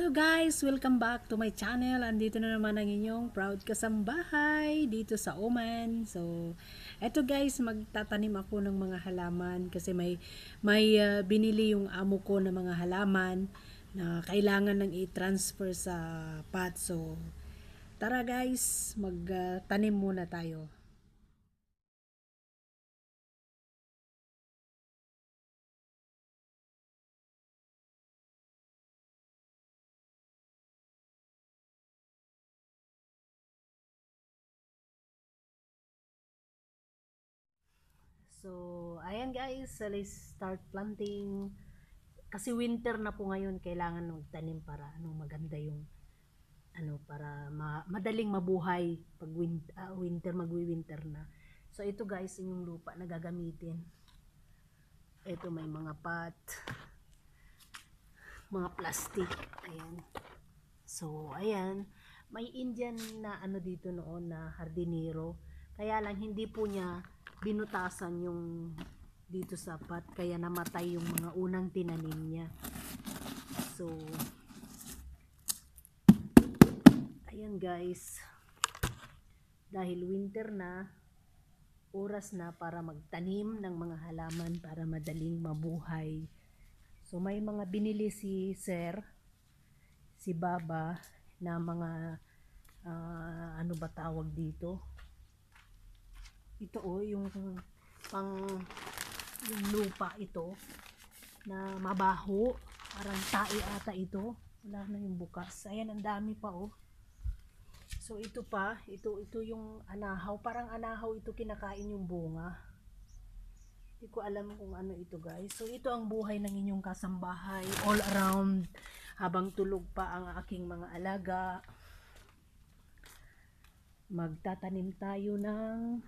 Hello guys! Welcome back to my channel. Andito na naman ang inyong proud kasambahay dito sa Oman. So, eto guys, magtatanim ako ng mga halaman kasi may binili yung amo ko na mga halaman na kailangan nang i-transfer sa pot. So, tara guys, magtanim muna tayo. So, ayan guys, let's start planting. Kasi winter na po ngayon, kailangan magtanim para maganda yung para madaling mabuhay pag winter, magwi-winter na. So, ito guys, yung lupa na gagamitin. Ito may mga pot, mga plastic. Ayan. So, ayan. May Indian na dito noon na hardinero. Kaya lang hindi po niya binutasan yung dito sa pot. Kaya namatay yung mga unang tinanim niya. So, ayan guys. Dahil winter na, oras na para magtanim ng mga halaman para madaling mabuhay. So, may mga binili si Sir, si Baba, na mga ano ba tawag dito? Ito yung yung lupa ito na mabaho, parang tae ata ito. Wala na yung bukas. Ayan, ang dami pa So ito yung anahaw, parang anahaw ito, kinakain yung bunga. Hindi ko alam kung ano ito guys. So ito ang buhay ng inyong kasambahay all around habang tulog pa ang aking mga alaga. Magtatanim tayo ng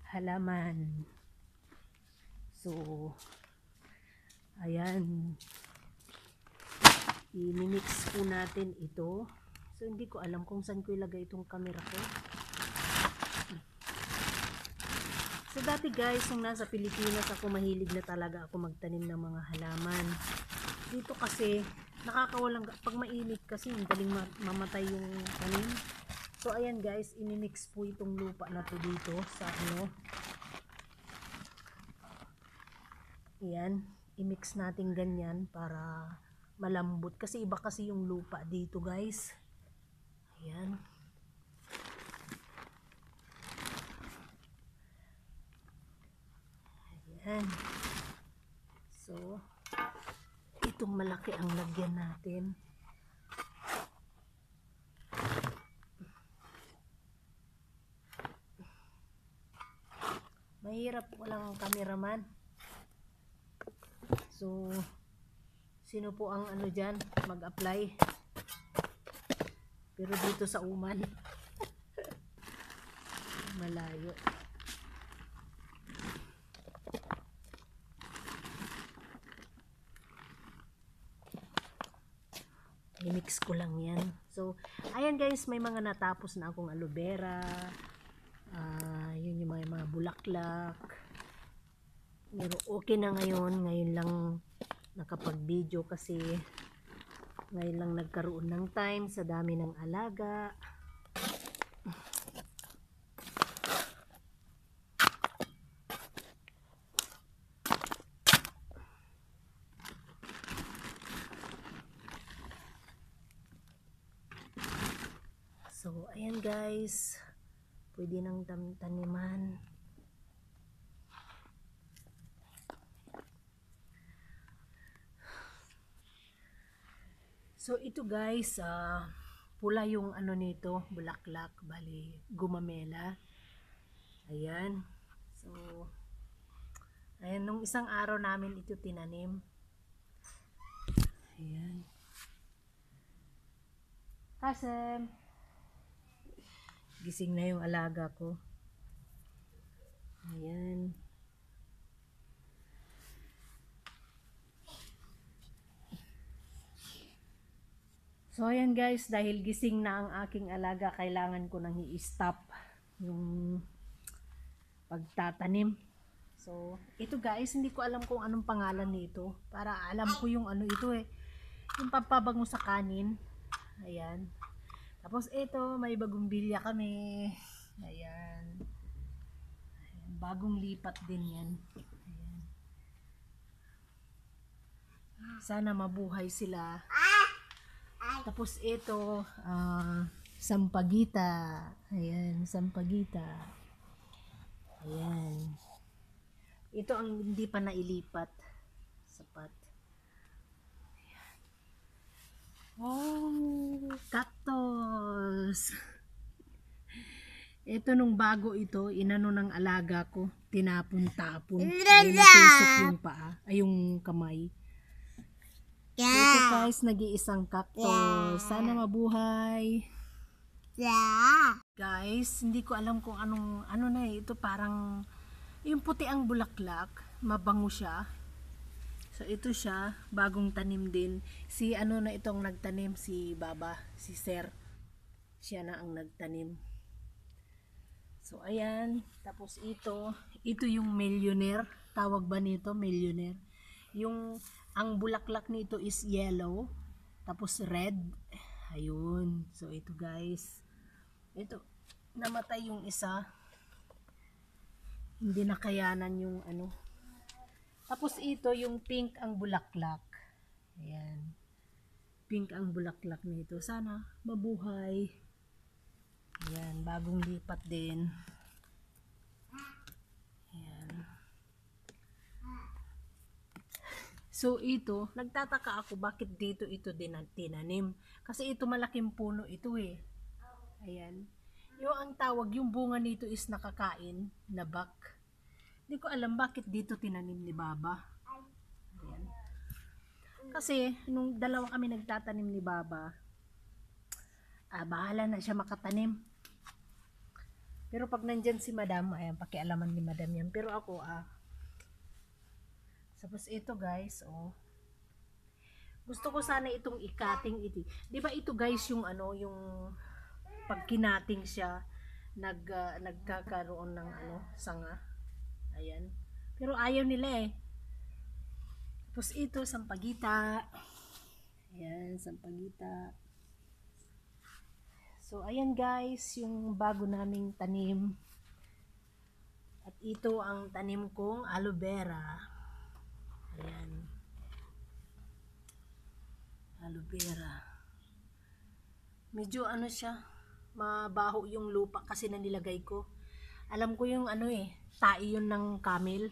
halaman. So ayan, i-mix po natin ito. So hindi ko alam kung saan ko ilagay itong camera ko. So dati guys, nung nasa Pilipinas ako, mahilig na talaga ako magtanim ng mga halaman. Dito kasi nakakawalang, pag mainit kasi daling mamatay yung tanim. So ayan guys, inimix po itong lupa na to dito sa Ayan, i-mix natin ganyan para malambot. Kasi iba kasi yung lupa dito guys. Ayan. Ayan. So, itong malaki ang lagyan natin. Mahirap, walang cameraman. So, sino po ang dyan mag-apply? Pero dito sa Uman, malayo. I-mix ko lang yan. So, ayan guys, may mga natapos na akong aloe vera. Yun yung mga bulaklak. Pero okay na ngayon. Ngayon lang nakapag-video kasi ngayon lang nagkaroon ng time sa dami ng alaga. So, ayan guys. Pwede nang taniman. So, ito guys, pula yung nito, bulaklak, bali, gumamela. Ayan. So, ayan, nung isang araw namin ito tinanim. Ayan. Kasem. Gising na yung alaga ko. Ayan. So ayan guys, dahil gising na ang aking alaga, kailangan ko nang i-stop yung pagtatanim. So, ito guys, hindi ko alam kung anong pangalan nito. Para alam ko yung ano ito eh. Yung pampabango sa kanin. Ayan. Tapos ito, may bagong bilya kami. Ayan. Ayan. Bagong lipat din yan. Ayan. Sana mabuhay sila. Tapos ito, sampagita. Ayan, sampagita. Ayan. Ito ang hindi pa nailipat. Sapat. Ayan. Oh, cactus. Ito nung bago ito, inano ng alaga ko. Tinapon-tapon. Ay, natusok yung paa. Ay, yung kamay. So, ito guys, nag-iisang cactus. Sana mabuhay. Guys, hindi ko alam kung ano na eh. Ito parang, yung puti ang bulaklak. Mabango siya. So, ito siya. Bagong tanim din. Si ano na itong nagtanim, si Baba, si Sir. Siya na ang nagtanim. So, ayan. Tapos ito yung millionaire. Tawag ba nito? Millionaire. Ang bulaklak nito is yellow. Tapos red. Ayun. So, ito guys. Ito. Namatay yung isa. Hindi nakayanan yung ano. Tapos ito yung pink ang bulaklak. Ayan. Pink ang bulaklak nito. Sana mabuhay. Ayan. Bagong lipat din. Ayan. So ito, nagtataka ako bakit dito ito din tinanim. Kasi ito malaking puno ito eh. Ayan. Yung ang tawag, yung bunga nito is nakakain na bak. Hindi ko alam bakit dito tinanim ni Baba. Ayan. Kasi nung dalawa kami nagtatanim ni Baba, bahala na siya makatanim. Pero pag nandyan si Madam, ayan, pakialaman ni Madam yan. Pero ako, tapos ito guys, gusto ko sana itong ikating ito. Di ba ito guys yung ano, yung pag kinating siya, nagkakaroon ng ano, sanga. Ayan. Pero ayaw nila eh. Tapos ito, sampagita. Ayan, sampagita. So, ayan guys, yung bago naming tanim. At ito ang tanim kong aloe vera. Ayan. Aloe vera. Medyo ano siya, mabaho yung lupa kasi nanilagay ko. Alam ko yung ano eh, tai yun ng camel.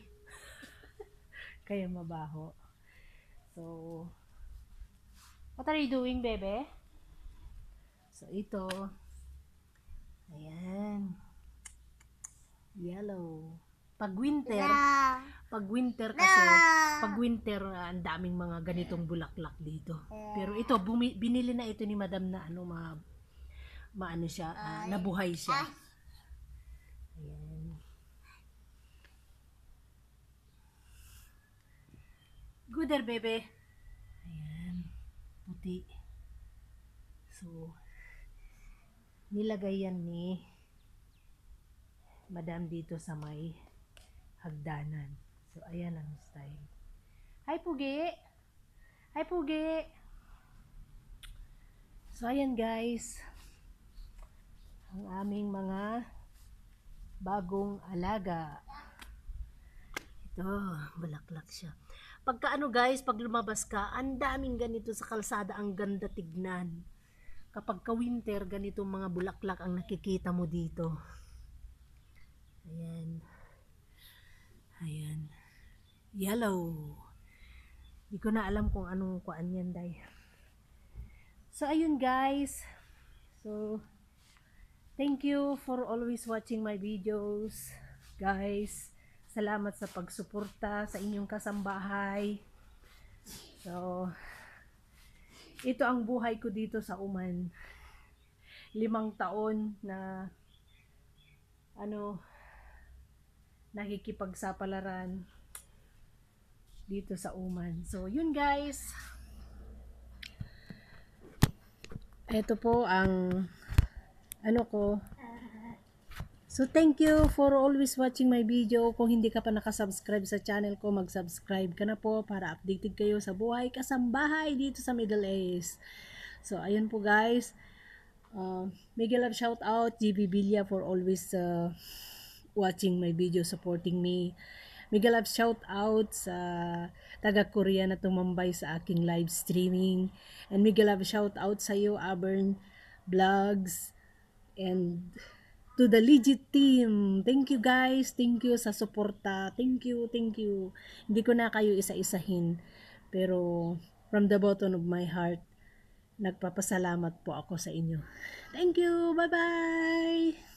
Kaya mabaho. So, what are you doing, bebe? So, ito. Ayan. Yellow. Pag winter kasi, pag winter, ang daming mga ganitong bulaklak dito. Pero ito, binili na ito ni Madam na ano, maano siya, nabuhay siya. Ayan. Good there, bebe. Ayan. Puti. So, nilagay yan ni Madam dito sa may hagdanan. So, ayan ang style. Hi, Pugi! Hi, Pugi! So, ayan guys. Ang aming mga bagong alaga. Ito, bulaklak siya. Pagka ano guys, pag lumabas ka, ang daming ganito sa kalsada, ang ganda tignan. Kapag ka-winter, ganito mga bulaklak ang nakikita mo dito. Ayan. Ayan. Yellow. Hindi ko na alam kung anong kuan yan, day. So, ayun guys. So, thank you for always watching my videos. Guys, salamat sa pagsuporta sa inyong kasambahay. So, ito ang buhay ko dito sa Uman. 5 taon na nakikipagsapalaran dito sa Uman. So, yun guys. Ito po ang ko. So thank you for always watching my video. Kung hindi ka pa nakasubscribe sa channel ko, mag-subscribe ka na po para updated kayo sa buhay kasambahay dito sa Middle East. So ayun po guys. Mega love shout out GB Villa for always watching my video, supporting me. Mega love shout out sa taga Korea na tumambay sa aking live streaming. And mega love shout out sa iyo, Abern Vlogs, and to the legit team. Thank you guys. Thank you sa suporta. Thank you. Thank you. Hindi ko na kayo isa-isahin. Pero from the bottom of my heart, nagpapasalamat po ako sa inyo. Thank you. Bye-bye.